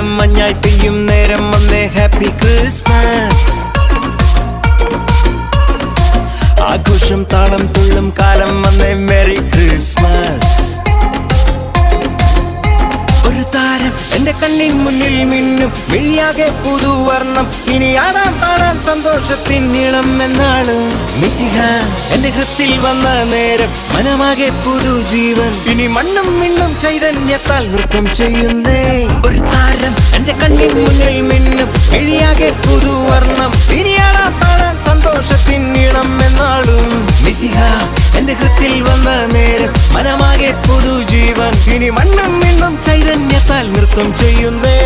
കാലം മഞ്ഞായി പെയ്യും നേരം വന്നേ ഹാപ്പി ക്രിസ്മസ്. ആഘോഷം താളം തുള്ളും കാലം വന്നേ മെറി ക്രിസ്മസ്. ഒരു താരം എന്റെ കണ്ണിൻ മുന്നിൽ മിന്നും, മിഴിയാകെ പുതുവർണ്ണം. ഇനി ആടാം പാടാം സന്തോഷത്തിൻ നീളം എന്നാണ്. മിശിഹ എന്റെ ഹൃത്തിൽ വന്ന നേരം മനമാകെ പുതുജീവൻ. ഇനി മണ്ണും മിണ്ണും ചൈതന്യത്താൽ നൃത്തം ചെയ്യുന്നേ. ഒരു താരം എന്റെ കണ്ണിൻ മുന്നിൽ മിന്നും, മിഴിയാകെ പുതുവർണ്ണം. ഇനി ആടാം പാടാം സന്തോഷത്തിൻ നീളം എന്നാളും. മിശിഹ എന്റെ ഹൃത്തിൽ വന്ന നേരം മനമാകെ പുതുജീവൻ. ഇനി മണ്ണും മിണ്ണും ചൈതന്യത്താൽ നൃത്തം ചെയ്യുന്നേ.